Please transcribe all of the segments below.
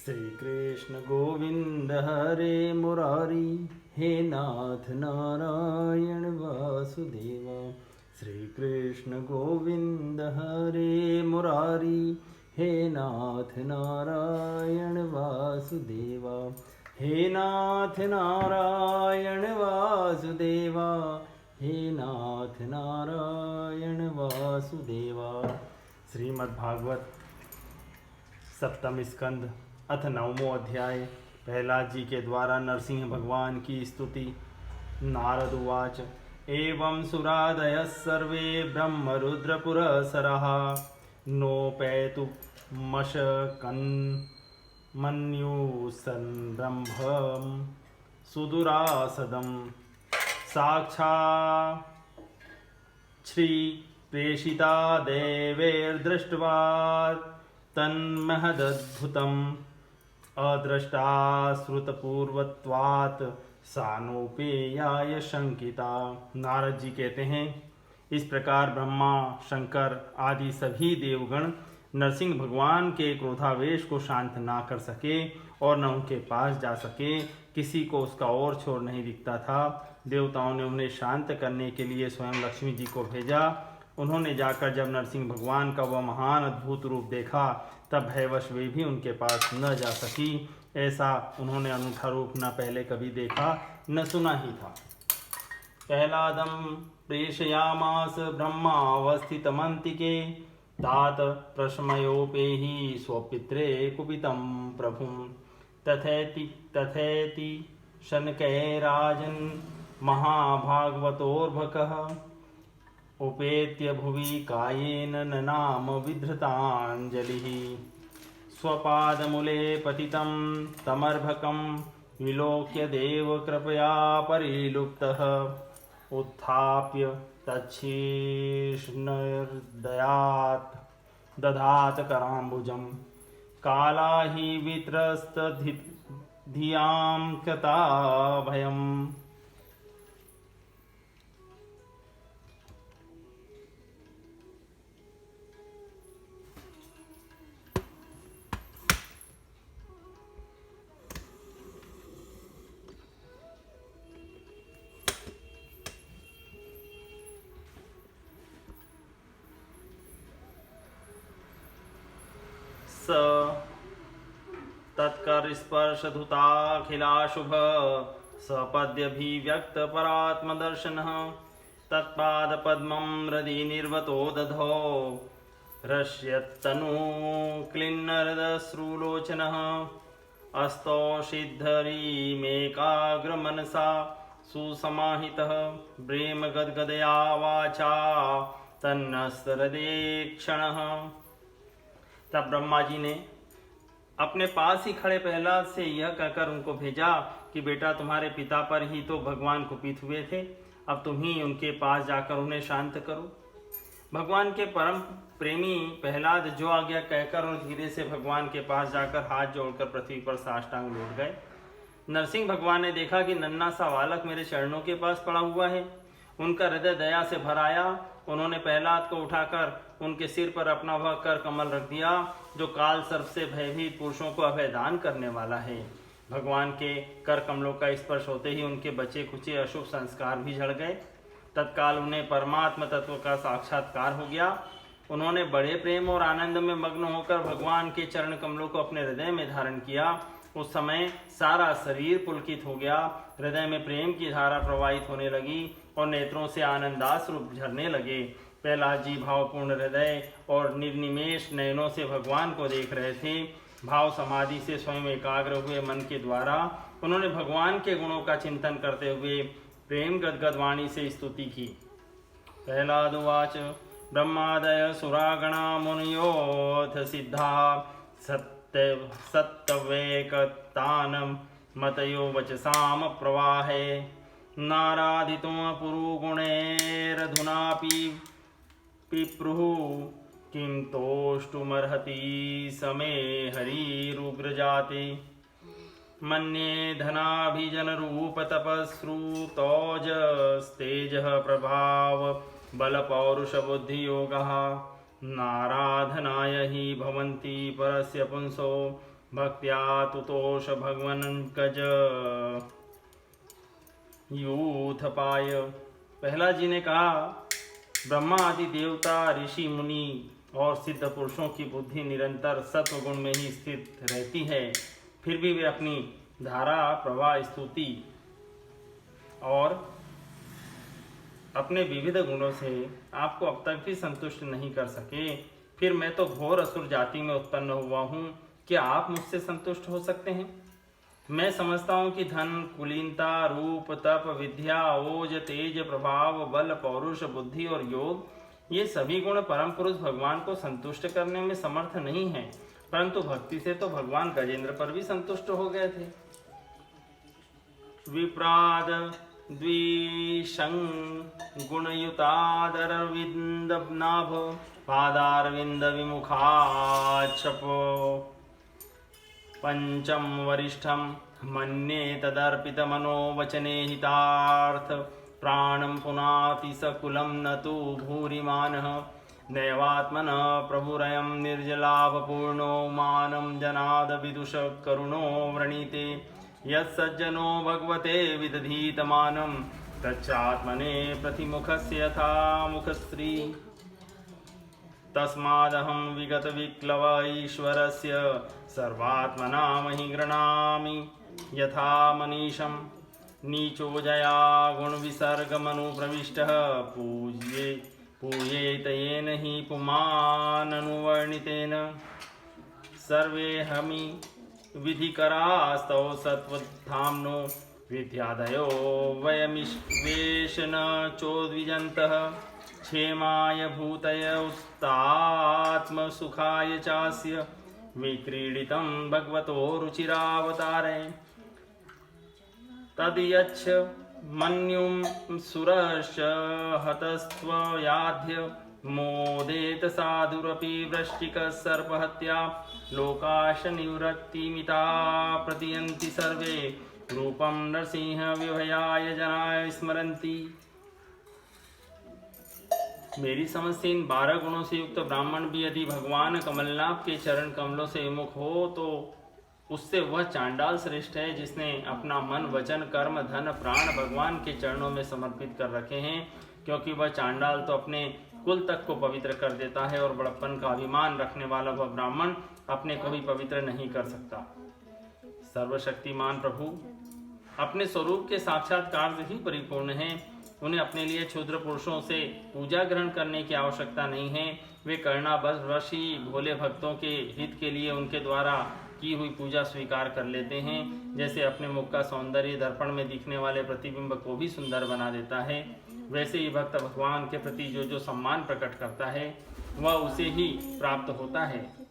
श्री कृष्ण गोविंद हरे मुरारी, हे नाथ नारायण वासुदेव। श्री कृष्ण गोविंद हरे मुरारी, हे नाथ नारायण वासुदेव। हे नाथ नारायण वासुदेव, हे नाथ नारायण वासुदेव। श्रीमद्भागवत सप्तम स्कंद अथ 9वां अध्याय। प्रहलाद जी के द्वारा नरसिंह भगवान की स्तुति। नारद उवाच एवं सुरादयः सर्वे ब्रह्मरुद्रपुरःसरः नोपेतु मशकन्मन्युसन् ब्रह्मं सुदुरासदं साक्षात् श्री प्रेषिता देवैर्दृष्ट्वा तन्महदद्भुतम् अदृष्टा श्रुतपूर्वत्वात् सानोपेयाय शंकिता। नारद जी कहते हैं, इस प्रकार ब्रह्मा, शंकर आदि सभी देवगण नरसिंह भगवान के क्रोधावेश को शांत ना कर सके और न उनके पास जा सके। किसी को उसका और छोर नहीं दिखता था। देवताओं ने उन्हें शांत करने के लिए स्वयं लक्ष्मी जी को भेजा। उन्होंने जाकर जब नरसिंह भगवान का वह महान अद्भुत रूप देखा, तब भयवश वे भी उनके पास न जा सकी। ऐसा उन्होंने अनूठा रूप न पहले कभी देखा न सुना ही था। प्रहलादं प्रेषयामास ब्रह्मावस्थितमन्तिके तात प्रशमयोपेहि स्वपित्रे कुपितं प्रभुं तथेति शनकैराजन् महाभागवतोर्भकः उपेत्य भुवि कायेन ननाम विधृताञ्जलिः स्वपादमूले पतितं तमर्भकं विलोक्य देव कृपया परिलुप्तः उत्थाप्य तच्छीर्ष्णदयात् दधात कराम्बुजं काला हि वित्रस्तधियां कृता भयम्। स तत्करस्पर्शधुताखिलाशुभ सपद्यभिव्यक्तपरात्मदर्शनः तत्पादपद्मं हृदि निर्वतो दधौ हृष्यत्तनुक्लिन्नरदश्रुलोचनः अस्तौषिद्धरीमेकाग्रमनसा सुसमाहितः प्रेमगद्गदया वाचा तन्नस्तहृदये क्षणः। तब ब्रह्मा जी ने अपने पास ही खड़े प्रहलाद से यह कहकर उनको भेजा कि बेटा, तुम्हारे पिता पर ही तो भगवान कुपित हुए थे, अब तुम ही उनके पास जाकर उन्हें शांत करो। भगवान के परम प्रेमी प्रहलाद जो आज्ञा कहकर और धीरे से भगवान के पास जाकर हाथ जोड़कर पृथ्वी पर साष्टांग लौट गए। नरसिंह भगवान ने देखा कि नन्हा सा बालक मेरे चरणों के पास पड़ा हुआ है। उनका हृदय दया से भर आया। उन्होंने प्रहलाद को उठाकर उनके सिर पर अपना वह कर कमल रख दिया जो काल सर्प से भयभीत पुरुषों को अभय दान करने वाला है। भगवान के कर कमलों का स्पर्श होते ही उनके बचे खुचे अशुभ संस्कार भी झड़ गए। तत्काल उन्हें परमात्म तत्व का साक्षात्कार हो गया। उन्होंने बड़े प्रेम और आनंद में मग्न होकर भगवान के चरण कमलों को अपने हृदय में धारण किया। उस समय सारा शरीर पुलकित हो गया। हृदय में प्रेम की धारा प्रवाहित होने लगी और नेत्रों से आनंदाश्रु झरने लगे। प्रहलाद जी भावपूर्ण हृदय और निर्निमेष नयनों से भगवान को देख रहे थे। भाव समाधि से स्वयं एकाग्र हुए मन के द्वारा उन्होंने भगवान के गुणों का चिंतन करते हुए प्रेम गदगद वाणी से स्तुति की। प्रहलाद उवाच ब्रह्मादय सुरागणा मुनयोऽथ सिद्धा सत्तवेकतानं मतयो वचसाम प्रवाहे नाराधितो पुरुगुणैरधुनापि पिप्रुः किं तोष्टुमर्हति समे हरिरुग्रजाते मन्ये धनाभिजनरूपतपस्रुतौजस्तेजः प्रभाव बलपौरुषबुद्धियोगः नाराधनाय हि भवन्ति परस्य पुंसो भक्त्या तुतोष भगवनंकज यूथपाय। प्रहलाद जी ने कहा, ब्रह्मा आदि देवता, ऋषि, मुनि और सिद्ध पुरुषों की बुद्धि निरंतर सत्व गुण में ही स्थित रहती है, फिर भी वे अपनी धारा, प्रवाह, स्तुति और अपने विविध गुणों से आपको अब तक भी संतुष्ट नहीं कर सके। फिर मैं तो घोर असुर जाति में उत्पन्न हुआ हूँ, क्या आप मुझसे संतुष्ट हो सकते हैं? मैं समझता हूँ कि धन, कुलीनता, रूप, तप, विद्या, ओज, तेज, प्रभाव, बल, पौरुष, बुद्धि और योग, ये सभी गुण परम पुरुष भगवान को संतुष्ट करने में समर्थ नहीं है, परंतु भक्ति से तो भगवान गजेंद्र पर भी संतुष्ट हो गए थे। विप्राद द्विशं गुणयुतादरविंदनाभ पादारविंद विमुखाच्छपो पंचम वरिष्ठम मन्ये तदर्पित मनोवचने हितार्थ प्राणं पुनाति सकुलं न तु भूरिमानः नैवात्मन प्रभुरयं निर्जलाभपूर्णो मानं जनाद विदुष करुणो व्रणीते यत्सज्जनो भगवते विदधीतमानं तच्चात्मने प्रतिमुखस्य यथा मुखश्री तस्मादहं विगत विक्लव ईश्वरस्य सर्वात्मना महि गृह्णामि यथा मनीषं नीचो जया गुणविसर्गमनुप्रविष्टः पूज्येत येन हि पुमाननुवर्णितेन सर्वे हमी विधिकरास्तौ सत्वधाम्नो विद्यादयो वयमिश्वेश न चोद्विजन्तः क्षेमाय भूतय उत्तात्मसुखाय चास्य विक्रीडितं भगवतो रुचिरावतारे तद्यच्छ मन्युं सुरश्च हतस्त्वयाध्य मोदेत साधुरपि वृश्चिकः सर्पहत्या लोकाश निवृत्तिमिता प्रतियन्ति सर्वे रूपं नरसिंह विभयाय जनाय स्मरन्ति। मेरी समझ से इन 12 गुणों से युक्त ब्राह्मण भी यदि भगवान कमलनाथ के चरण कमलों से विमुख हो तो उससे वह चांडाल श्रेष्ठ है जिसने अपना मन, वचन, कर्म, धन, प्राण भगवान के चरणों में समर्पित कर रखे हैं, क्योंकि वह चांडाल तो अपने कुल तक को पवित्र कर देता है और बड़प्पन का अभिमान रखने वाला वह ब्राह्मण अपने को भी पवित्र नहीं कर सकता। सर्वशक्तिमान प्रभु अपने स्वरूप के साक्षात्कार से ही परिपूर्ण हैं। उन्हें अपने लिए क्षुद्र पुरुषों से पूजा ग्रहण करने की आवश्यकता नहीं है। वे करुणावश ही भोले भक्तों के हित के लिए उनके द्वारा की हुई पूजा स्वीकार कर लेते हैं। जैसे अपने मुख का सौंदर्य दर्पण में दिखने वाले प्रतिबिंब को भी सुंदर बना देता है, वैसे ही भक्त भगवान के प्रति जो सम्मान प्रकट करता है वह उसे ही प्राप्त होता है।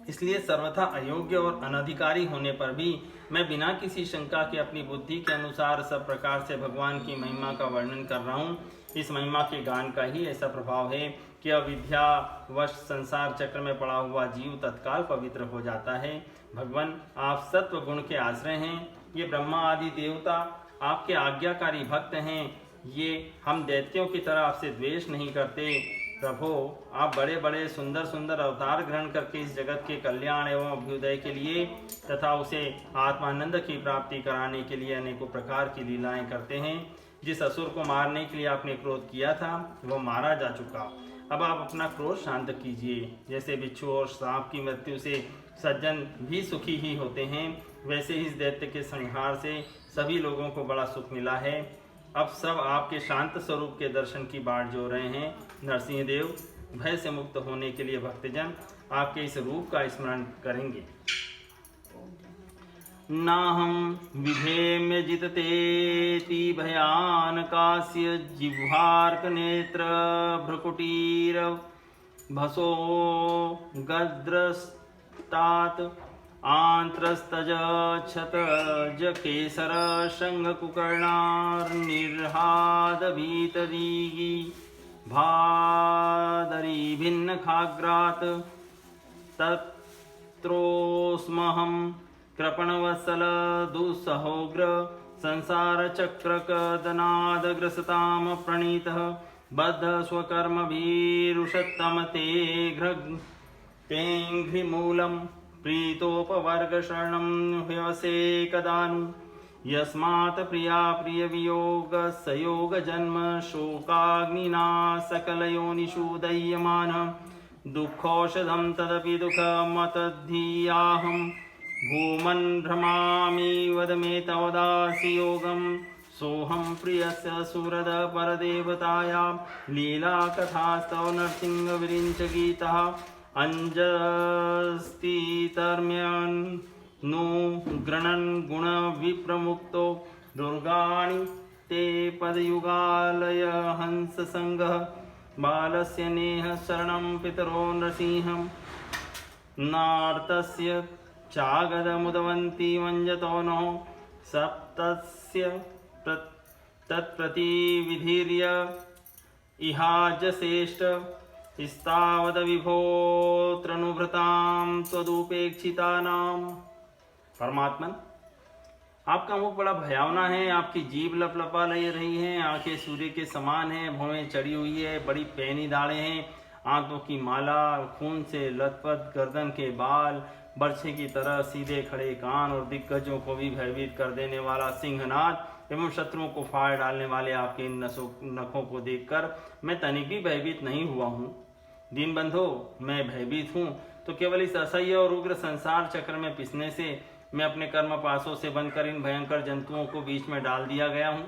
इसलिए सर्वथा अयोग्य और अनधिकारी होने पर भी मैं बिना किसी शंका के अपनी बुद्धि के अनुसार सब प्रकार से भगवान की महिमा का वर्णन कर रहा हूँ। इस महिमा के गान का ही ऐसा प्रभाव है कि अविद्यावश संसार चक्र में पड़ा हुआ जीव तत्काल पवित्र हो जाता है। भगवान आप सत्व गुण के आश्रय हैं। ये ब्रह्मा आदि देवता आपके आज्ञाकारी भक्त हैं। ये हम दैत्यों की तरह आपसे द्वेष नहीं करते। प्रभो आप बड़े बड़े सुंदर सुंदर अवतार ग्रहण करके इस जगत के कल्याण एवं अभ्युदय के लिए तथा उसे आत्मानंद की प्राप्ति कराने के लिए अनेकों प्रकार की लीलाएं करते हैं। जिस असुर को मारने के लिए आपने क्रोध किया था वह मारा जा चुका। अब आप अपना क्रोध शांत कीजिए। जैसे बिच्छू और सांप की मृत्यु से सज्जन भी सुखी ही होते हैं, वैसे ही इस दैत्य के संहार से सभी लोगों को बड़ा सुख मिला है। अब सब आपके शांत स्वरूप के दर्शन की बाट जो रहे हैं। नरसिंह देव भय से मुक्त होने के लिए भक्तजन आपके इस रूप का स्मरण करेंगे। नाहं विधेम्य जिततेति भयानकास्य जिह्वार्क नेत्र भ्रुकुटीर भसो गद्रस्तात आंत्रस्तज क्षतज केसर शंखकुकर्णार्निर्हाद भीतरीगी भादरी भिन्न खाग्रात तत्रोस्महं कृपणवत्सल दुस्सहोग्र संसार चक्रकदनादग्रसताम प्रणीतः बद्ध स्वकर्मभिरुषत्तम ते घ्रिमूलम् प्रीतोपवर्ग शरणं ह्यवसे कदानु यस्मात् प्रिया प्रिय वियोग सयोग जन्म शोकाग्निना सकलयोनिषु दह्यमान दुःखौषधं तदपि दुःखमतधियाहं भूमन् भ्रमामि वद मे तवदासि योगं सोऽहं प्रियस्य सुहृद परदेवतायां लीलाकथास्तव नरसिंहविरिञ्च गीतः अञ्जस्तितर्म्यन् नु गृणन् गुणविप्रमुक्तो दुर्गाणि ते पदयुगालय हंससङ्गः बालस्य नेह शरणं पितरो नृसिंहं नार्तस्य चागदमुदवन्ति वञ्जतो नो सप्तस्य तत्प्रतिविधिर्य इहाजश्रेष्ठ स्तावद विभोत्रनुभृतां त्वदुपेक्षितानां। परमात्मन, आपका मुख बड़ा भयावना है, आपकी जीभ लपलपा ले रही है, आंखें सूर्य के समान है, भौहें चढ़ी हुई है, बड़ी पैनी दाढ़ें हैं, आंतों की माला, खून से लथपथ गर्दन के बाल, बरछे की तरह सीधे खड़े कान और दिग्गजों को भी भयभीत कर देने वाला सिंहनाद एवं शत्रुओं को फाड़ डालने वाले आपके इन नखों को देखकर मैं तनिक भी भयभीत नहीं हुआ हूँ। दीनबंधो, मैं भयभीत हूँ तो केवल इस असह्य और उग्र संसार चक्र में पिसने से मैं अपने कर्म पासों से बनकर इन भयंकर जंतुओं को बीच में डाल दिया गया हूँ।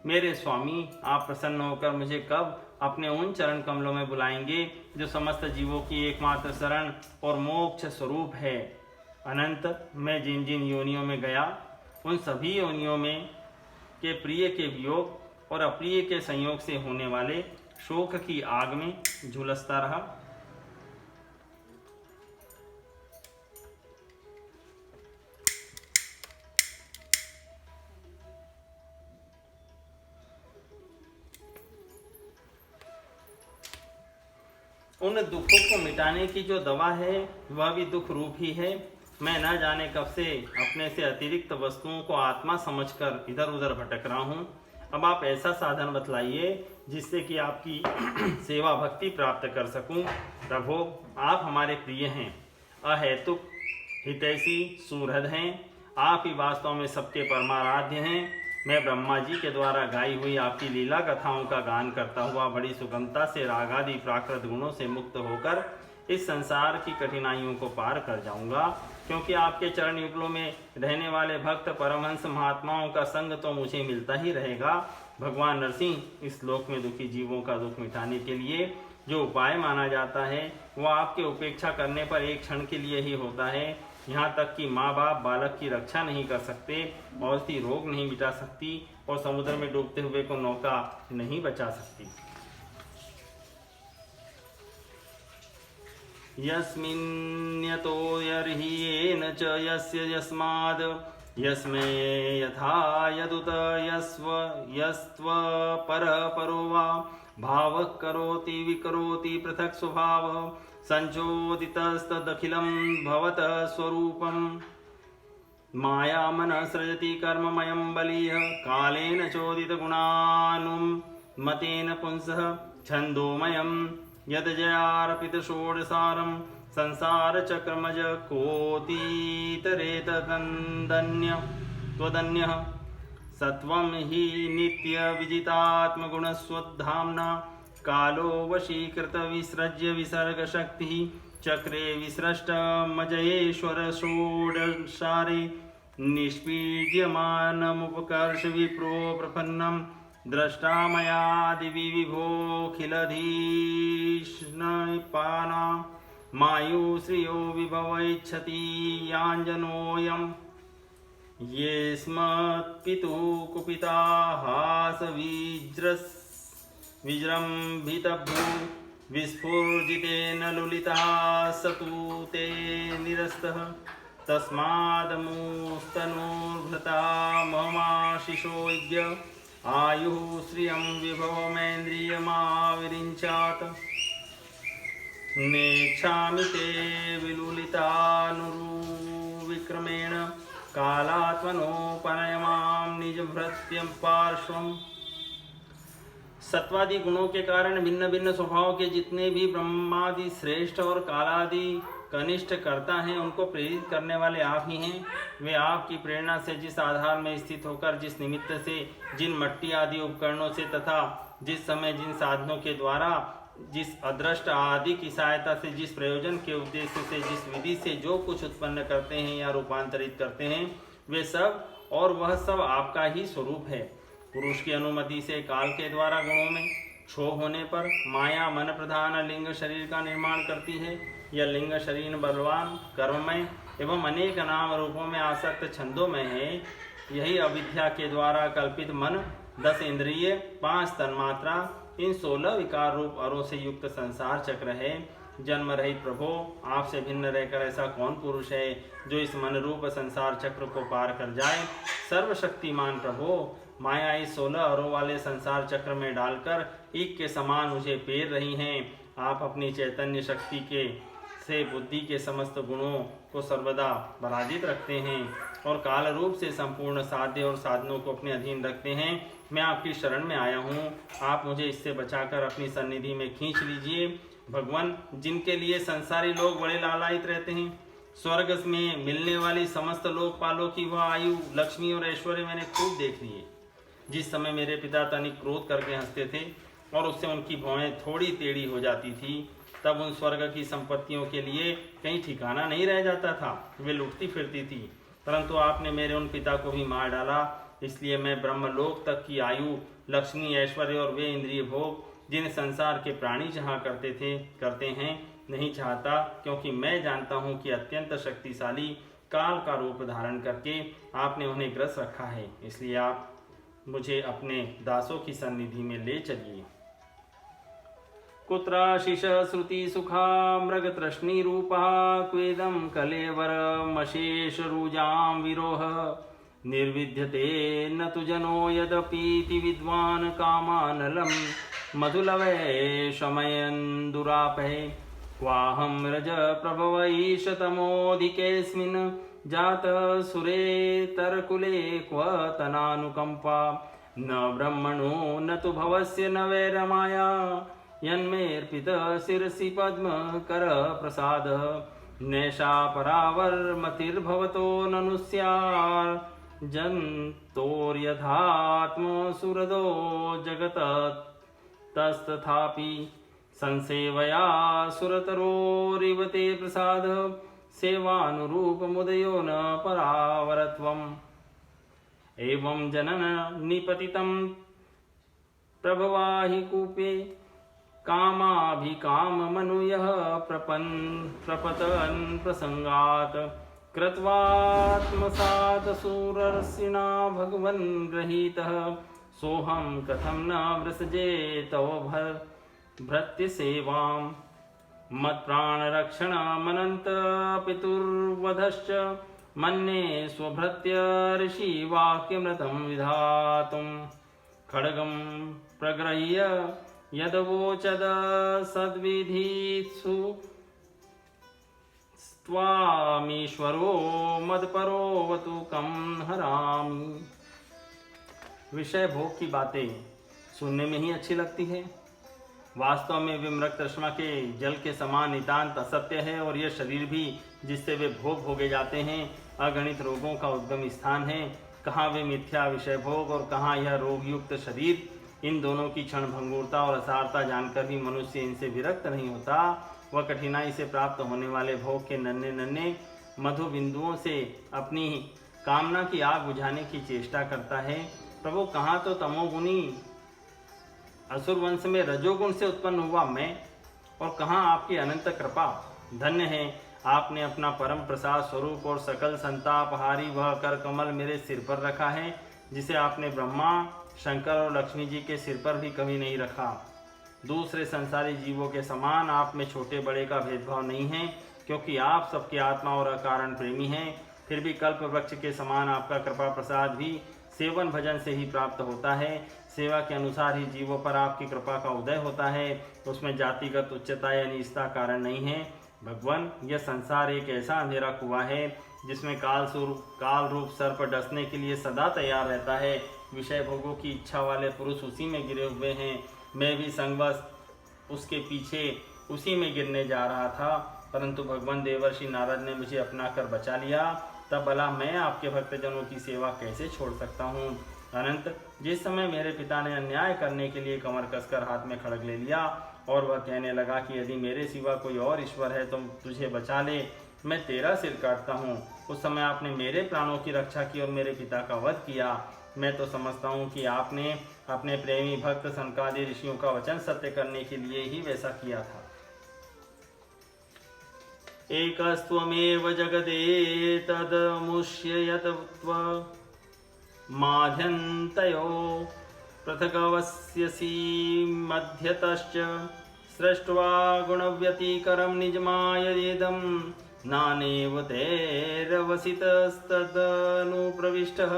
मेरे स्वामी, आप प्रसन्न होकर मुझे कब अपने उन चरण कमलों में बुलाएंगे जो समस्त जीवों की एकमात्र शरण और मोक्ष स्वरूप है। अनंत मैं जिन जिन योनियों में गया उन सभी योनियों में के प्रिय के वियोग और अप्रिय के संयोग से होने वाले शोक की आग में झुलसता रहा। उन दुखों को मिटाने की जो दवा है वह भी दुख रूप ही है। मैं न जाने कब से अपने से अतिरिक्त वस्तुओं को आत्मा समझकर इधर उधर भटक रहा हूँ। अब आप ऐसा साधन बतलाइए जिससे कि आपकी सेवा भक्ति प्राप्त कर सकूं। प्रभो, आप हमारे प्रिय हैं, अहेतुक हितैषी सुहृद हैं, आप ही वास्तव में सबके परमाराध्य हैं। मैं ब्रह्मा जी के द्वारा गाई हुई आपकी लीला कथाओं का गान करता हुआ बड़ी सुगमता से रागादि प्राकृत गुणों से मुक्त होकर इस संसार की कठिनाइयों को पार कर जाऊंगा, क्योंकि आपके चरण युगलों में रहने वाले भक्त परमहंस महात्माओं का संग तो मुझे मिलता ही रहेगा। भगवान नरसिंह, इस लोक में दुखी जीवों का दुख मिटाने के लिए जो उपाय माना जाता है वह आपके उपेक्षा करने पर एक क्षण के लिए ही होता है। यहाँ तक कि माँ बाप बालक की रक्षा नहीं कर सकते, औषधि रोग नहीं मिटा सकती और समुद्र में डूबते हुए को नौका नहीं बचा सकती। यस्मिन्यतो यर्हि येन च यस्य यस्माद् यस्मै यथा यदुत यस्त्व परः परो वा भावः करोति विकरोति पृथक् स्वभावः संचोदितस्तदखिलं भवतः स्वरूपम् माया मनः सृजति कर्ममयं बलीयः कालेन चोदितगुणानुमतेन पुंसः छन्दोमयं यद्जयार्पित षोडसारं संसारचक्रमज कोतीतरेतदन्य त्वदन्यः सत्वं हि नित्यविजितात्मगुणस्वधाम्ना कालो वशीकृत विसृज्य विसर्गशक्तिः चक्रे विसृष्टमजयेश्वर षोडशारे निष्पीड्यमानमुपकर्ष विप्रो प्रपन्नं द्रष्टा मयादिवि विभोऽखिलधीष्णपाना मायुश्रियो विभवैच्छति याञ्जनोऽयं ये स्मत्पितुः कुपिताहासविजृम्भितभ्रू विस्फुर्जितेन लुलिता स तु ते निरस्तः तस्मादमुस्तनूर्भृता ममाशिषो यज्ञ आयुः श्रियं विभवमेन्द्रियमाविरिञ्चात् नेच्छामि ते विलुलितानुरुविक्रमेण कालात्मनोपनयमां निजभृत्यं पार्श्वम्। सत्वादि गुणों के कारण भिन्न भिन्न स्वभाव के जितने भी ब्रह्मादि श्रेष्ठ और कालादि कनिष्ठ कर्ता हैं, उनको प्रेरित करने वाले आप ही हैं। वे आपकी प्रेरणा से जिस आधार में स्थित होकर, जिस निमित्त से, जिन मट्टी आदि उपकरणों से तथा जिस समय जिन साधनों के द्वारा, जिस अदृष्ट आदि की सहायता से, जिस प्रयोजन के उद्देश्य से, जिस विधि से जो कुछ उत्पन्न करते हैं या रूपांतरित करते हैं, वे सब और वह सब आपका ही स्वरूप है। पुरुष की अनुमति से काल के द्वारा गुणों में क्षोभ होने पर माया मन प्रधान लिंग शरीर का निर्माण करती है। यह लिंग शरीर बलवान, कर्ममय एवं अनेक नाम रूपों में आसक्त छंदोमय है। यही अविद्या के द्वारा कल्पित मन, 10 इंद्रिय, 5 तन्मात्रा, इन 16 विकार रूप अरों से युक्त संसार चक्र है। जन्म रहित प्रभो, आपसे भिन्न रहकर ऐसा कौन पुरुष है जो इस मन रूप संसार चक्र को पार कर जाए। सर्वशक्तिमान प्रभो, माया इस 16 अरों वाले संसार चक्र में डालकर ईख के समान मुझे पेर रही हैं। आप अपनी चैतन्य शक्ति के से बुद्धि के समस्त गुणों को सर्वदा पराजित रखते हैं और काल रूप से संपूर्ण साध्य और साधनों को अपने अधीन रखते हैं। मैं आपकी शरण में आया हूँ, आप मुझे इससे बचाकर अपनी सन्निधि में खींच लीजिए। भगवान, जिनके लिए संसारी लोग बड़े लालायित रहते हैं, स्वर्ग में मिलने वाली समस्त लोकपालों की वह आयु, लक्ष्मी और ऐश्वर्य मैंने खूब देख लिए। जिस समय मेरे पिता तनिक क्रोध करके हंसते थे और उससे उनकी भौहें थोड़ी टेढ़ी हो जाती थी, तब उन स्वर्ग की संपत्तियों के लिए कहीं ठिकाना नहीं रह जाता था, वे लुटती फिरती थी। परंतु आपने मेरे उन पिता को भी मार डाला, इसलिए मैं ब्रह्मलोक तक की आयु, लक्ष्मी, ऐश्वर्य और वे इंद्रिय भोग जिन संसार के प्राणी जहाँ करते हैं नहीं चाहता, क्योंकि मैं जानता हूँ कि अत्यंत शक्तिशाली काल का रूप धारण करके आपने उन्हें ग्रस रखा है। इसलिए आप मुझे अपने दासों की सन्निधि में ले चलिए। कुत्राशिष श्रुति सुखा मृग तृष्णी रूपा क्वेदम कलेवर मशेष रुजाम विरोह निर्विद्यते न तु जनो यदपीति विद्वान कामानलम मधुलवै शमयन् दुरापहे क्वाहं रज प्रभवैष तमोधिकेऽस्मिन् जात सुरेतरकुले क्व तनानुकंपा न ब्रह्मणो न तु भवस्य न वैरमाया यन्मेर्पित शिरसि पद्म कर प्रसाद नैषा परावर्मतिर्भवतो ननु स्यात् जन्तोर्यथात्म सुरदो जगत तस्तथापि संसेवया सुरतरोरिव ते प्रसाद सेवानुरूप मुदयो न परावरत्वम् एवं जनन निपतितं प्रभवाहि कूपे कामाभिकाम मनुयः प्रपतन् प्रसंगात् कृत्वात्मसात् सूरर्षिणा भगवन् गृहीतः सोहं कथं न वृसजे तव भृत्य सेवाम् मत्प्राणरक्षणमनन्त पितुर्वधश्च मन्ये स्वभृत्य ऋषि वाक्यमृतं विधातुं खड्गं प्रगृह्य यदवोचद सद्विधित्सु स्वामीश्वरो मदपरोवतु कं हरामि। विषय भोग की बातें सुनने में ही अच्छी लगती है, वास्तव में वे मृग तृष्णा के जल के समान नितांत असत्य है और यह शरीर भी जिससे वे भोग भोगे जाते हैं अगणित रोगों का उद्गम स्थान है। कहाँ वे मिथ्या विषय भोग और कहाँ यह रोगयुक्त शरीर। इन दोनों की क्षण भंगुरता और असारता जानकर भी मनुष्य इनसे विरक्त नहीं होता। वह कठिनाई से प्राप्त होने वाले भोग के नन्हे नन्हे मधु बिंदुओं से अपनी कामना की आग बुझाने की चेष्टा करता है। प्रभु, कहाँ तो तमोगुणी असुर वंश में रजोगुण से उत्पन्न हुआ मैं, और कहाँ आपकी अनंत कृपा। धन्य है आपने अपना परम प्रसाद स्वरूप और सकल संतापहारी वह कर कमल मेरे सिर पर रखा है, जिसे आपने ब्रह्मा, शंकर और लक्ष्मी जी के सिर पर भी कभी नहीं रखा। दूसरे संसारी जीवों के समान आप में छोटे बड़े का भेदभाव नहीं है, क्योंकि आप सबके आत्मा और अकारण प्रेमी हैं। फिर भी कल्प वृक्ष के समान आपका कृपा प्रसाद भी सेवन भजन से ही प्राप्त होता है। सेवा के अनुसार ही जीवों पर आपकी कृपा का उदय होता है, उसमें जातिगत उच्चता या नीचता कारण नहीं है। भगवान, यह संसार एक ऐसा अंधेरा कुआं है जिसमें काल रूप सर्प डसने के लिए सदा तैयार रहता है। विषय भोगों की इच्छा वाले पुरुष उसी में गिरे हुए हैं। मैं भी संगवश उसके पीछे उसी में गिरने जा रहा था। परंतु भगवान देवर्षि नारद ने मुझे अपना कर बचा लिया, तब भला मैं आपके भक्तजनों की सेवा कैसे छोड़ सकता हूँ। अनंत, जिस समय मेरे पिता ने अन्याय करने के लिए कमर कसकर हाथ में खड़ग ले लिया और वह कहने लगा कि यदि मेरे सिवा कोई और ईश्वर है तो तुझे बचा ले, मैं तेरा सिर काटता हूँ, उस समय आपने मेरे प्राणों की रक्षा की और मेरे पिता का वध किया। मैं तो समझता हूँ कि आपने अपने प्रेमी भक्त सनकादि ऋषियों का वचन सत्य करने के लिए ही वैसा किया था। एकस्त्वमेव जगदेतदमुष्ययत्व माध्यन्तयो पृथगवस्यसि मध्यतश्च सृष्ट्वा गुणव्यतिकरं निजमायदेदं नानेव तैरवसितस्तदनुप्रविष्टः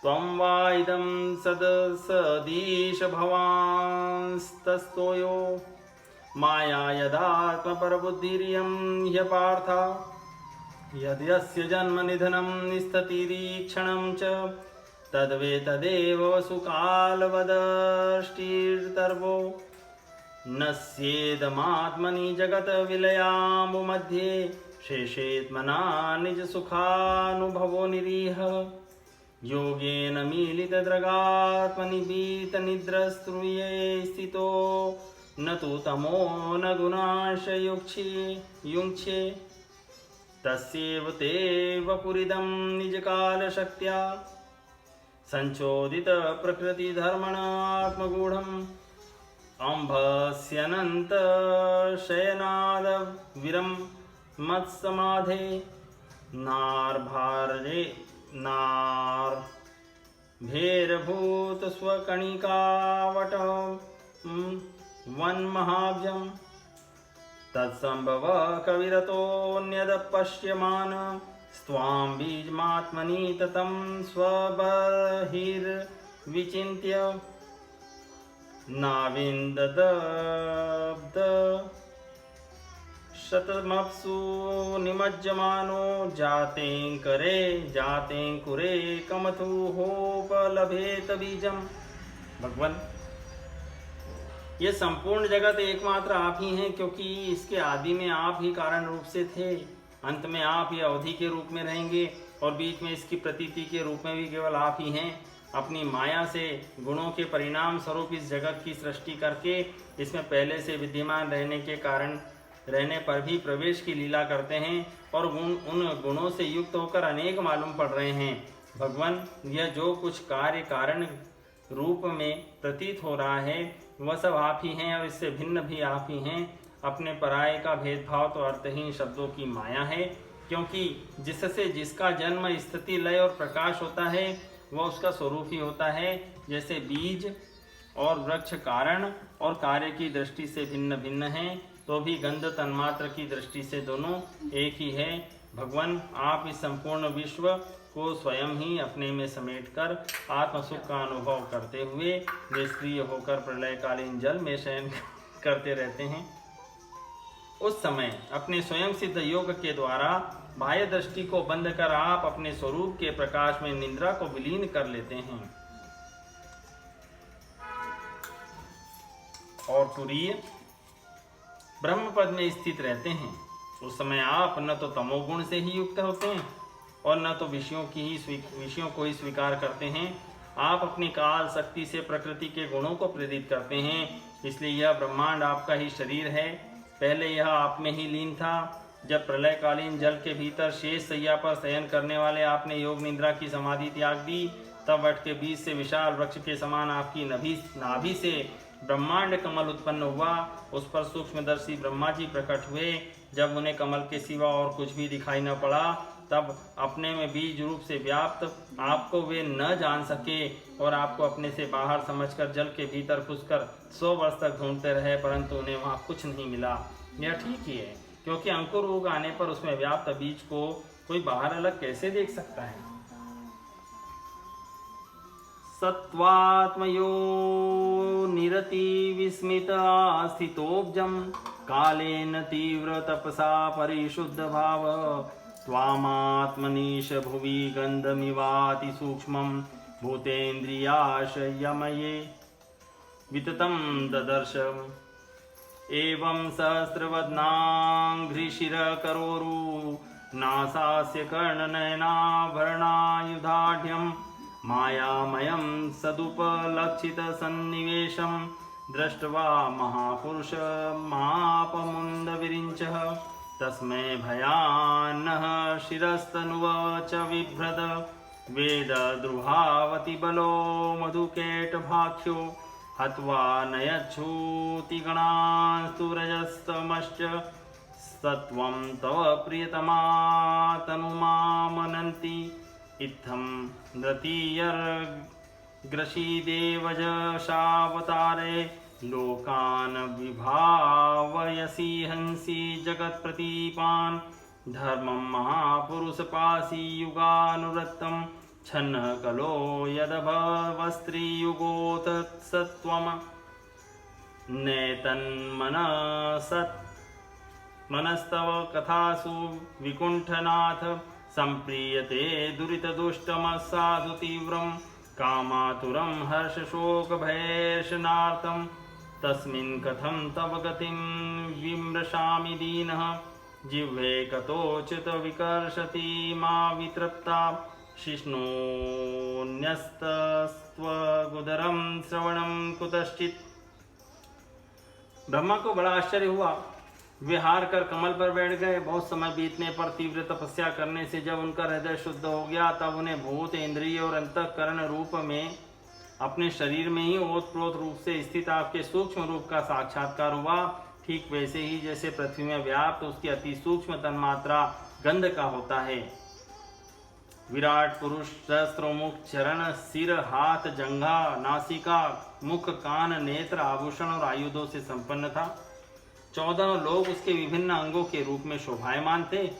त्वं वा इदं सदसदीश भवांस्तस्तोयो माया यदात्मपरबुद्धिरियं ह्यपार्था यद्यस्य जन्म निधनं निस्ततिरीक्षणं च तद्वेतदेव वसुकालवदष्टिर्तर्वो नस्येदमात्मनि जगत विलयाम्बुमध्ये शेषेत्मना निजसुखानुभवो निरीह योगेन मीलितद्रगात्मनिभीतनिद्रस्तृये स्थितो न तु तमो न गुणाशयुङ्क्षे तस्यैव ते वपुरिदं निजकालशक्त्या संचोदित प्रकृतिधर्मण आत्मगूढम् अम्भस्यनन्त शयनाद विरम मत्समाधे नार्भेरभूत स्वकणिकावट वन्महाब्जं तत्संभव कविरतोऽन्यदपश्यमान स्वां बीजमात्मनि ततं स्वबर्हिर्विचिन्त्य नाविन्ददब्द शतमप्सु निमज्जमानो जातेङ्कुरे कमथुहोपलभेत बीजम। भगवान, ये संपूर्ण जगत एकमात्र आप ही हैं, क्योंकि इसके आदि में आप ही कारण रूप से थे, अंत में आप ही अवधि के रूप में रहेंगे और बीच में इसकी प्रतीति के रूप में भी केवल आप ही हैं। अपनी माया से गुणों के परिणाम स्वरूप इस जगत की सृष्टि करके इसमें पहले से विद्यमान रहने के कारण रहने पर भी प्रवेश की लीला करते हैं और उन गुणों से युक्त होकर अनेक मालूम पड़ रहे हैं। भगवान, यह जो कुछ कार्य कारण रूप में प्रतीत हो रहा है वह सब आप ही हैं और इससे भिन्न भी आप ही हैं। अपने पराये का भेदभाव तो अर्थहीन शब्दों की माया है, क्योंकि जिससे जिसका जन्म, स्थिति, लय और प्रकाश होता है वह उसका स्वरूप ही होता है। जैसे बीज और वृक्ष कारण और कार्य की दृष्टि से भिन्न भिन्न हैं, तो भी गंध तन्मात्र की दृष्टि से दोनों एक ही है। भगवान, आप इस संपूर्ण विश्व को स्वयं ही अपने में समेटकर आत्मसुख का अनुभव करते हुए निष्क्रिय होकर प्रलयकालीन जल में शयन करते रहते हैं। उस समय अपने स्वयं सिद्ध योग के द्वारा बाह्य दृष्टि को बंद कर आप अपने स्वरूप के प्रकाश में निद्रा को विलीन कर लेते हैं और तुरीय ब्रह्म पद में स्थित रहते हैं। उस समय आप न तो तमोगुण से ही युक्त होते हैं और न तो विषयों को ही स्वीकार करते हैं। आप अपनी काल शक्ति से प्रकृति के गुणों को प्रेरित करते हैं, इसलिए यह ब्रह्मांड आपका ही शरीर है। पहले यह आप में ही लीन था। जब प्रलयकालीन जल के भीतर शेष सैया पर शयन करने वाले आपने योग निद्रा की समाधि त्याग दी, तब वट के बीच से विशाल वृक्ष के समान आपकी नाभि से ब्रह्मांड कमल उत्पन्न हुआ। उस पर सूक्ष्मदर्शी ब्रह्मा जी प्रकट हुए। जब उन्हें कमल के सिवा और कुछ भी दिखाई न पड़ा, तब अपने में बीज रूप से व्याप्त आपको वे न जान सके और आपको अपने से बाहर समझकर जल के भीतर घुसकर 100 वर्ष तक ढूंढते रहे, परंतु उन्हें वहाँ कुछ नहीं मिला। यह ठीक ही है, क्योंकि अंकुर उग आने पर उसमें व्याप्त बीज को कोई बाहर अलग कैसे देख सकता है। सत्वात्मयो निरति विस्मित स्थितोब्जं कालेन तीव्र तपसा परिशुद्ध भाव त्वामात्मनीश भुवि गंधमिवाति सूक्ष्मं भूतेन्द्रियाशयमये विततं ददर्श। एवं सहस्रवदनाङ्घ्रिशिरकरोरु नासास्य कर्णनयनाभरणायुधाढ्यं मायामयं सदुपलक्षितसन्निवेशं दृष्ट्वा महापुरुष महापमुन्दविरिञ्चः तस्मै भयान्नः शिरस्तनुव च बिभ्रद वेदद्रुहावति बलो मधुकेटभाख्यो हत्वा नयच्छूतिगणास्तु रजस्तमश्च सत्वं तव प्रियतमा तनुमामनन्ति इत्थं नृतीयर्ग्रशीदेवजशावतारे लोकान् विभावयसि हंसि जगत्प्रतीपान् धर्मं महापुरुषपासि युगानुरक्तं छन्न कलो यदभवस्त्रीयुगोत्सत्वं नेतन्मनस्तव कथासु विकुण्ठनाथ सम्प्रीयते दुरितदुष्टमसाधु तीव्रं कामातुरं हर्षशोकभयेर्षणार्थं तस्मिन् कथं तव गतिं विमृशामि दीनः जिह्वे कतोचित् विकर्षति मा वितृप्ता शिष्णोन्यस्तस्त्वगुदरं श्रवणं कुतश्चित्। ब्रह्मा को बड़ा आश्चर्य हुआ। वे हार कर कमल पर बैठ गए। बहुत समय बीतने पर तीव्र तपस्या करने से जब उनका हृदय शुद्ध हो गया तब उन्हें भूत इंद्रिय और अंतःकरण रूप में अपने शरीर में ही ओतप्रोत रूप से स्थित आपके सूक्ष्म रूप का साक्षात्कार हुआ। ठीक वैसे ही जैसे पृथ्वी में व्याप्त उसकी अति सूक्ष्म तन्मात्रा गंध का होता है। विराट पुरुष सहस्त्रोमुख चरण सिर हाथ जंघा नासिका मुख कान नेत्र आभूषण और आयुधों से संपन्न था। 14 लोग उसके विभिन्न अंगों के रूप में शोभायमान थे।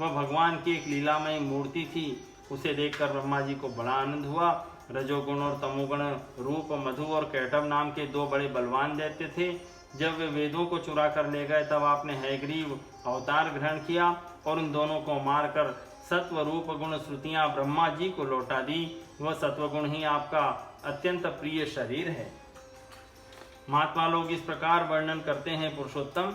वह भगवान की एक लीलामय मूर्ति थी। उसे देखकर ब्रह्मा जी को बड़ा आनंद हुआ। रजोगुण और तमोगुण रूप मधु और कैटव नाम के 2 बड़े बलवान दैत्य थे। जब वे वेदों को चुरा कर ले गए तब आपने हयग्रीव अवतार ग्रहण किया और उन दोनों को मारकर सत्व रूप गुण श्रुतियां ब्रह्मा जी को लौटा दी। वह सत्वगुण ही आपका अत्यंत प्रिय शरीर है। महात्मा लोग इस प्रकार वर्णन करते हैं पुरुषोत्तम,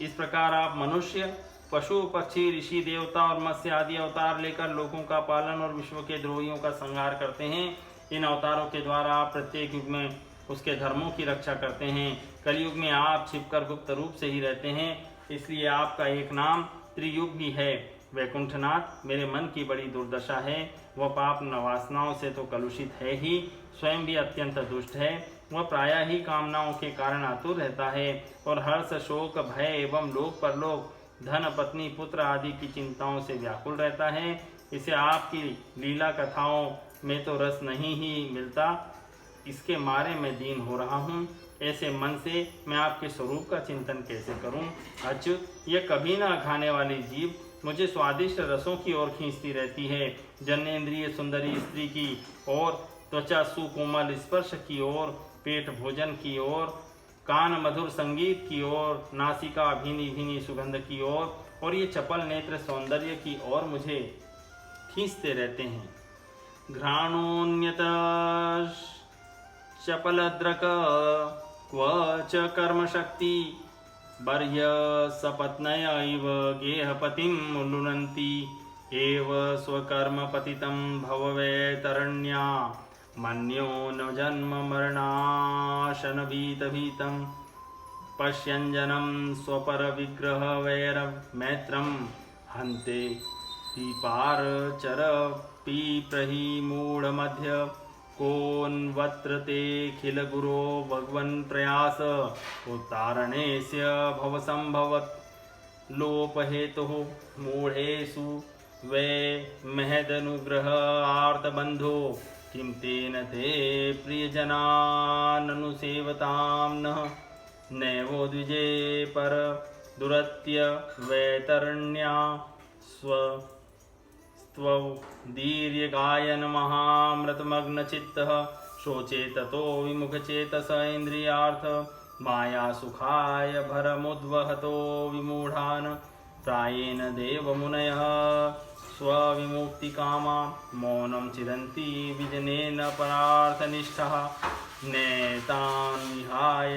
इस प्रकार आप मनुष्य पशु पक्षी ऋषि देवता और मत्स्य आदि अवतार लेकर लोगों का पालन और विश्व के द्रोहियों का संहार करते हैं। इन अवतारों के द्वारा आप प्रत्येक युग में उसके धर्मों की रक्षा करते हैं। कलयुग में आप छिपकर गुप्त रूप से ही रहते हैं, इसलिए आपका एक नाम त्रियुग भी है। वैकुंठनाथ, मेरे मन की बड़ी दुर्दशा है। वह पाप वासनाओं से तो कलुषित है ही, स्वयं भी अत्यंत दुष्ट है। वह प्रायः ही कामनाओं के कारण आतुर रहता है और हर्ष शोक भय एवं लोक परलोक धन पत्नी पुत्र आदि की चिंताओं से व्याकुल रहता है। इसे आपकी लीला कथाओं में तो रस नहीं ही मिलता, इसके मारे मैं दीन हो रहा हूँ। ऐसे मन से मैं आपके स्वरूप का चिंतन कैसे करूं? अच्युत, यह कभी न खाने वाली जीव मुझे स्वादिष्ट रसों की ओर खींचती रहती है। जन्नेन्द्रिय सुंदरी स्त्री की ओर, त्वचा सुकोमल स्पर्श की ओर, पेट भोजन की ओर, कान मधुर संगीत की ओर, नासिका भीनी भीनी सुगंध की ओर और ये चपल नेत्र सौंदर्य की ओर मुझे खींचते रहते हैं। घ्राणोन्यत चपलद्रक क्व च कर्म शक्ति बर्ह्य सपत्नय इव गेहपतिं लुनन्ति एव स्वकर्म पतितं भववैतरण्या मन्यो न जन्म मरणाशन भीतं पश्यञ्जनं स्वपर विग्रह वैर मैत्रं हन्ते दीपार चर पीप्रहि मूढ़ मध्य कोन्वत्र ते खिल गुरो भगवन् प्रयास उतारणेस्य भवसंभवत् लोपहेतुः मूढ़ेषु वै महदनुग्रह आर्तबन्धो किं तेन ते प्रियजनाननुसेवतां नः नैवोद्विजे पर दुरत्य वैतरण्या स्वौ दीर्घगायन महामृतमग्नचित्तः शोचे ततो विमुखचेतस इन्द्रियार्थ माया सुखाय भरमुद्वहतो विमूढान् प्रायेण देवमुनयः स्वविमुक्तिकामा मौनं चिरन्ति विजनेन परार्थनिष्ठः नैतान् विहाय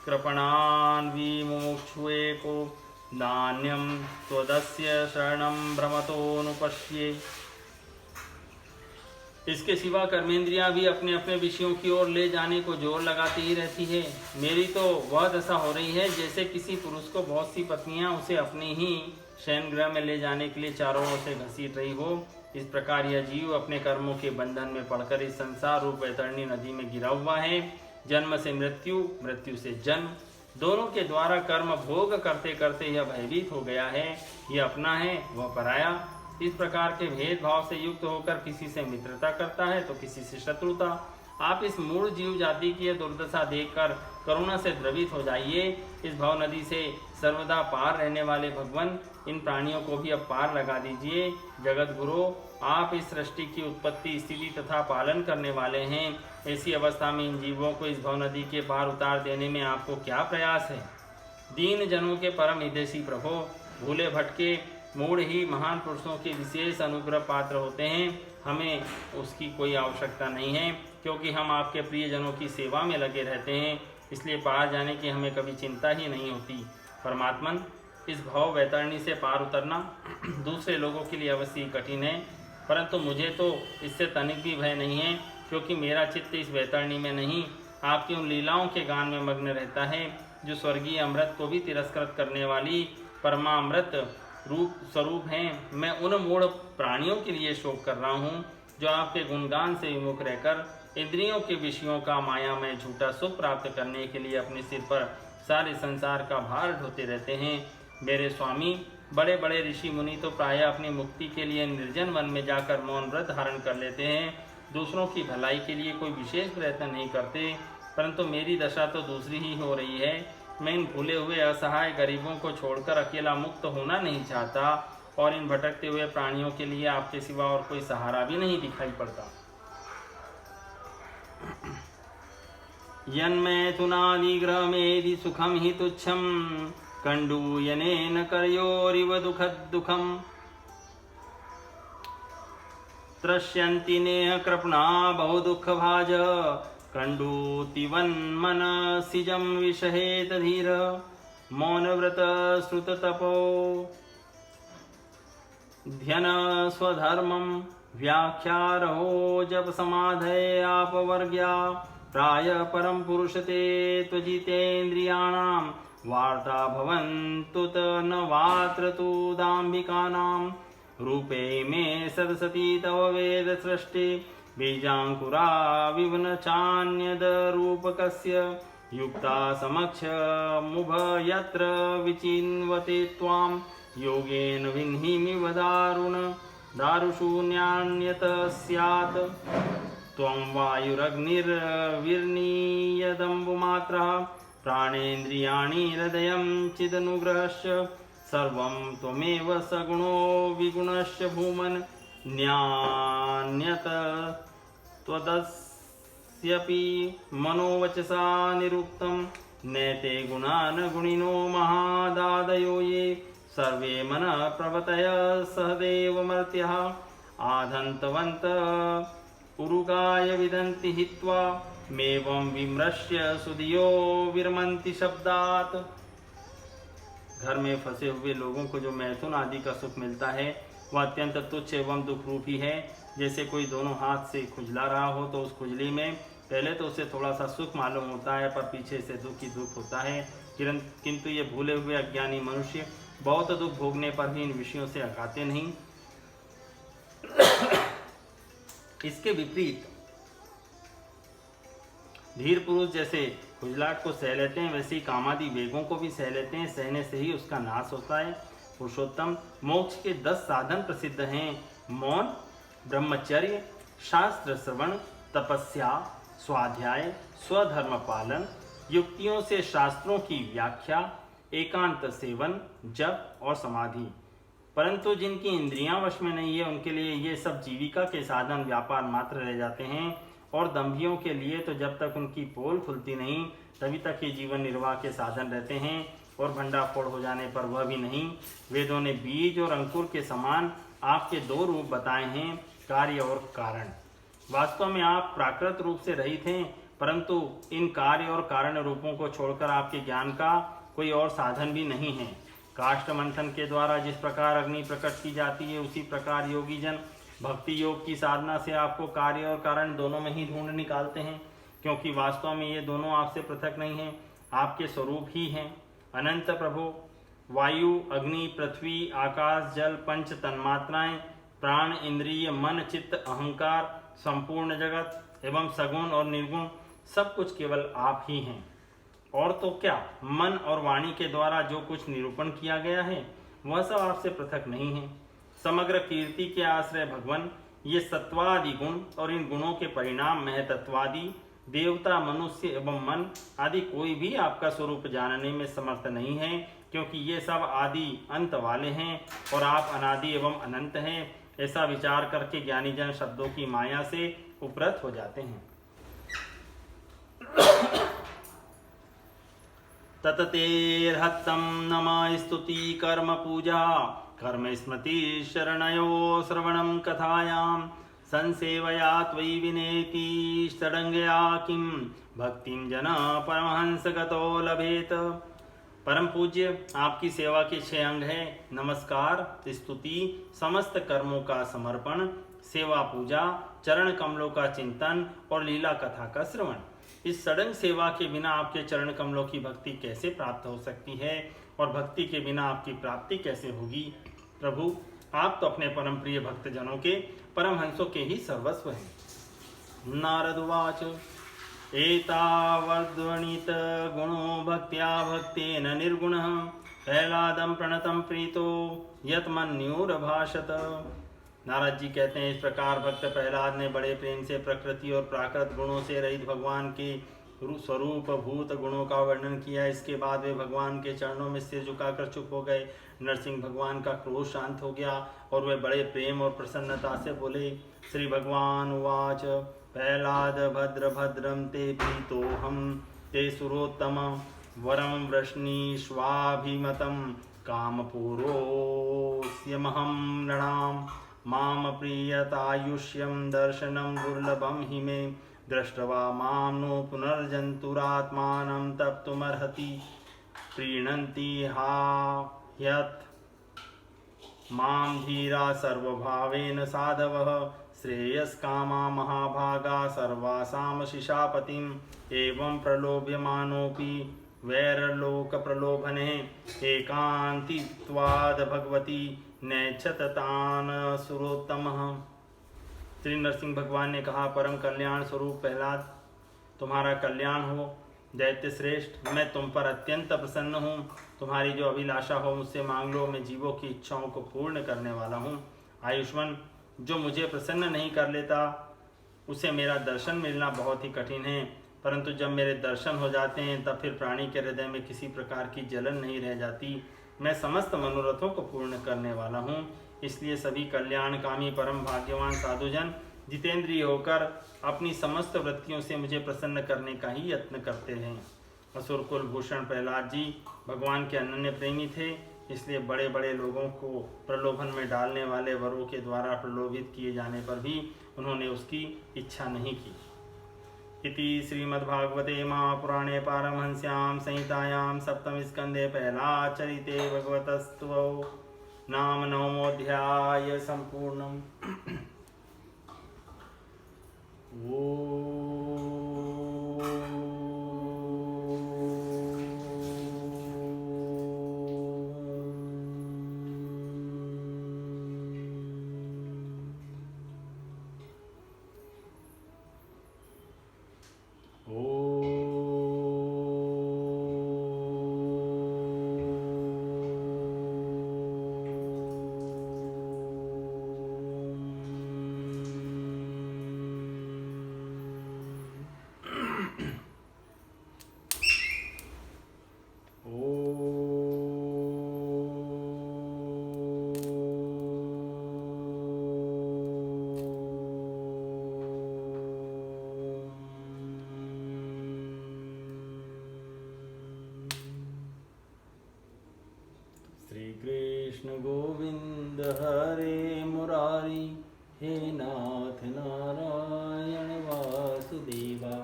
कृपणान् विमुमुक्षुवे को नान्यं त्वदस्य शरणं भ्रमतोऽनुपश्ये। इसके सिवा कर्मेंद्रियां भी अपने अपने विषयों की ओर ले जाने को जोर लगाती ही रहती है। मेरी तो वह दशा हो रही है जैसे किसी पुरुष को बहुत सी पत्नियां उसे अपनी ही शयन गृह में ले जाने के लिए चारों ओर से घसीट रही हो। इस प्रकार यह जीव अपने कर्मों के बंधन में पड़कर इस संसार रूप वैतरणी नदी में गिरा हुआ है। जन्म से मृत्यु, मृत्यु से जन्म, दोनों के द्वारा कर्म भोग करते करते यह भयभीत हो गया है। यह अपना है, वह पराया। इस प्रकार के भेदभाव से युक्त होकर किसी से मित्रता करता है तो किसी से शत्रुता। आप इस मूढ़ जीव जाति की दुर्दशा देखकर करुणा से द्रवित हो जाइए। इस भव नदी से सर्वदा पार रहने वाले भगवान, इन प्राणियों को भी अब पार लगा दीजिए। जगत गुरु, आप इस सृष्टि की उत्पत्ति, स्थिति तथा पालन करने वाले हैं। ऐसी अवस्था में इन जीवों को इस भव नदी के पार उतार देने में आपको क्या प्रयास है? दीन जनों के परम हितैषी प्रभो, भूले भटके मूढ़ ही महान पुरुषों के विशेष अनुग्रह पात्र होते हैं। हमें उसकी कोई आवश्यकता नहीं है, क्योंकि हम आपके प्रियजनों की सेवा में लगे रहते हैं। इसलिए पार जाने की हमें कभी चिंता ही नहीं होती। परमात्मन, इस भव वैतरणी से पार उतरना दूसरे लोगों के लिए अवश्य कठिन है, परंतु मुझे तो इससे तनिक भी भय नहीं है, क्योंकि मेरा चित्त इस वैतरणी में नहीं, आपकी उन लीलाओं के गान में मग्न रहता है, जो स्वर्गीय अमृत को भी तिरस्कृत करने वाली परमामृत रूप स्वरूप हैं। मैं उन मूढ़ प्राणियों के लिए शोक कर रहा हूँ, जो आपके गुणगान से विमुख रहकर इंद्रियों के विषयों का माया में झूठा सुख प्राप्त करने के लिए अपने सिर पर सारे संसार का भार ढोते रहते हैं। मेरे स्वामी, बड़े बड़े ऋषि मुनि तो प्रायः अपनी मुक्ति के लिए निर्जन वन में जाकर मौन व्रत धारण कर लेते हैं, दूसरों की भलाई के लिए कोई विशेष प्रयत्न नहीं करते, परंतु मेरी दशा तो दूसरी ही हो रही है। मैं इन भूले हुए असहाय गरीबों को छोड़कर अकेला मुक्त होना नहीं चाहता, और इन भटकते हुए प्राणियों के लिए आपके सिवा और कोई सहारा भी नहीं दिखाई पड़ता। यन्मैथुनादिग्रहमेधि सुखम हि तुच्छम कंडूयनेन करयोरिव दुःखम त्रस्यन्ति नेह कृपणा बहु दुःखभाज कंडूतिवन्मनसिजं विषहेत धीर मौनव्रत श्रुत तपो ध्यन स्वधर्मं व्याख्यारहो जप समाधये आपवर्ग्या प्राय परम पुरुषते त्वजितेन्द्रियाणां वार्ता भवन्तु त न वात्र तु दाम्भिकानां रूपे मे सदसती तव वेद सृष्टि बीजांकुरा विवन चान्यद रूपकस्य युक्ता समक्ष मुभ यत्र विचिन्वते त्वां योगेन विन्हिमिव दारुशून्यान्यत स्यात् त्वं वायुरग्निर्विर्नीयदम्बुमात्रः प्राणेन्द्रियाणि हृदयं चिदनुग्रहश्च सर्वं त्वमेव सगुणो विगुणश्च भूमन् न्यान्यत त्वदस्यपि मनोवचसा निरुक्तं नैते गुणान् गुणिनो महादादयो ये सर्वे मनः प्रभतय सहदेवमर्त्यः आधन्तवन्त उरुगाय विदन्ति हित्वा मेवं विमृश्य सुधियो विरमन्ति शब्दात्। घर में फंसे हुए लोगों को जो मैथुन आदि का सुख मिलता है वह अत्यंत तुच्छ एवं दुख रूपी है। जैसे कोई दोनों हाथ से खुजला रहा हो तो उस खुजली में पहले तो उसे थोड़ा सा सुख मालूम होता है, पर पीछे से दुख ही दुख होता है। किंतु ये भूले हुए अज्ञानी मनुष्य बहुत दुख भोगने पर भी इन विषयों से अघाते नहीं। इसके विपरीत धीर पुरुष जैसे खुजलाहट को सह लेते हैं, वैसे ही कामादि वेगों को भी सह लेते हैं। सहने से ही उसका नाश होता है। पुरुषोत्तम, मोक्ष के 10 साधन प्रसिद्ध हैं: मौन, ब्रह्मचर्य, शास्त्र श्रवण, तपस्या, स्वाध्याय, स्वधर्म पालन, युक्तियों से शास्त्रों की व्याख्या, एकांत सेवन, जप और समाधि। परंतु जिनकी इंद्रियां वश में नहीं है उनके लिए ये सब जीविका के साधन व्यापार मात्र रह जाते हैं, और दंभियों के लिए तो जब तक उनकी पोल खुलती नहीं तभी तक ये जीवन निर्वाह के साधन रहते हैं, और भंडाफोड़ हो जाने पर वह भी नहीं। वेदों ने बीज और अंकुर के समान आपके 2 रूप बताए हैं, कार्य और कारण। वास्तव में आप प्राकृत रूप से रहित हैं, परंतु इन कार्य और कारण रूपों को छोड़कर आपके ज्ञान का कोई और साधन भी नहीं है। काष्ठ मंथन के द्वारा जिस प्रकार अग्नि प्रकट की जाती है, उसी प्रकार योगी जन भक्ति योग की साधना से आपको कार्य और कारण दोनों में ही ढूंढ निकालते हैं, क्योंकि वास्तव में ये दोनों आपसे पृथक नहीं हैं, आपके स्वरूप ही हैं। अनंत प्रभु, वायु, अग्नि, पृथ्वी, आकाश, जल, पंच तन्मात्राएं, प्राण, इंद्रिय, मन, चित्त, अहंकार, संपूर्ण जगत एवं सगुण और निर्गुण सब कुछ केवल आप ही हैं। और तो क्या, मन और वाणी के द्वारा जो कुछ निरूपण किया गया है वह सब आपसे पृथक नहीं है। समग्र कीर्ति के आश्रय भगवान, ये सत्वादि गुण और इन गुणों के परिणाम महतत्वादि देवता, मनुष्य एवं मन आदि कोई भी आपका स्वरूप जानने में समर्थ नहीं है, क्योंकि ये सब आदि अंत वाले हैं और आप अनादि एवं अनंत हैं। ऐसा विचार करके ज्ञानी जन शब्दों की माया से उपरत हो जाते हैं। तततेर्हत्तं नमः स्तुति कर्म पूजा कर्म स्मृति शरणयो श्रवणं कथायां संसेवया त्वयि विनेति षडंगया किं भक्तिं जन परमहंस गतो लभेत। परम पूज्य, आपकी सेवा के 6 अंग है: नमस्कार, स्तुति, समस्त कर्मों का समर्पण, सेवा पूजा, चरण कमलों का चिंतन और लीला कथा का श्रवण। इस सडंग सेवा के बिना आपके चरण कमलों की भक्ति कैसे प्राप्त हो सकती है और भक्ति के बिना आपकी प्राप्ति कैसे होगी? प्रभु, आप तो अपने परम प्रिय भक्तजनों के परमहंसों के ही सर्वस्व हैं। नारद उवाच एतावद्वर्णित गुणो भक्त्या भक्तेन निर्गुणः प्रह्लादं प्रणतं प्रीतो यत्मन्युरभाषत। नारद जी कहते हैं, इस प्रकार भक्त प्रहलाद ने बड़े प्रेम से प्रकृति और प्राकृत गुणों से रहित भगवान के स्वरूप भूत गुणों का वर्णन किया। इसके बाद वे भगवान के चरणों में सिर झुकाकर चुप हो गए। नरसिंह भगवान का क्रोध शांत हो गया और वे बड़े प्रेम और प्रसन्नता से बोले। श्री भगवान उवाच प्रहलाद भद्र भद्रम ते प्रीतोहम ते सुरोत्तम वरम वृष्णीष्वाभिमतं कामपूरोऽस्यमहं नृणाम् माम प्रियतायुष्यं दर्शनं दुर्लभं हि मे दृष्ट्वा मां नो पुनर्जन्तुरात्मानं तप्तुमर्हति प्रीणन्ति हा ह्यत् मां धीरा सर्वभावेन साधवः श्रेयस्कामा महाभागा सर्वासां शिशापतिम् एवं प्रलोभ्यमानोऽपि वैरलोकप्रलोभने एकान्तित्वाद् भगवती नैच्छतान सुरोत्तमः। श्री नरसिंह भगवान ने कहा, परम कल्याण स्वरूप प्रहलाद, तुम्हारा कल्याण हो। दैत्य श्रेष्ठ, मैं तुम पर अत्यंत प्रसन्न हूँ। तुम्हारी जो अभिलाषा हो मुझसे मांग लो, मैं जीवों की इच्छाओं को पूर्ण करने वाला हूँ। आयुष्मान, जो मुझे प्रसन्न नहीं कर लेता उसे मेरा दर्शन मिलना बहुत ही कठिन है, परंतु जब मेरे दर्शन हो जाते हैं तब फिर प्राणी के हृदय में किसी प्रकार की जलन नहीं रह जाती। मैं समस्त मनोरथों को पूर्ण करने वाला हूँ। इसलिए सभी कल्याणकामी परम भाग्यवान साधुजन जितेंद्रिय होकर अपनी समस्त वृत्तियों से मुझे प्रसन्न करने का ही यत्न करते हैं। असुर कुल भूषण प्रहलाद जी भगवान के अनन्य प्रेमी थे, इसलिए बड़े बड़े लोगों को प्रलोभन में डालने वाले वरों के द्वारा प्रलोभित किए जाने पर भी उन्होंने उसकी इच्छा नहीं की। इति श्रीमद्भागवते महापुराणे पारमहंस्यां संहितायां सप्तम स्कंदे प्रहलादचरिते भगवतस्तुतौ नाम नवमोऽध्याय सम्पूर्णम्। कृष्ण गोविंद हरे मुरारी, हे नाथ नारायण वासुदेवा।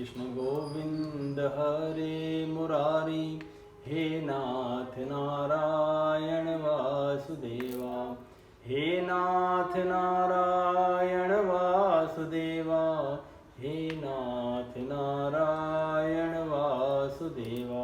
कृष्ण गोविंद हरे मुरारी, हे नाथ नारायण वासुदेवा, हे नाथ नारायण वासुदेवा, हे नाथ नारायण वासुदेवा।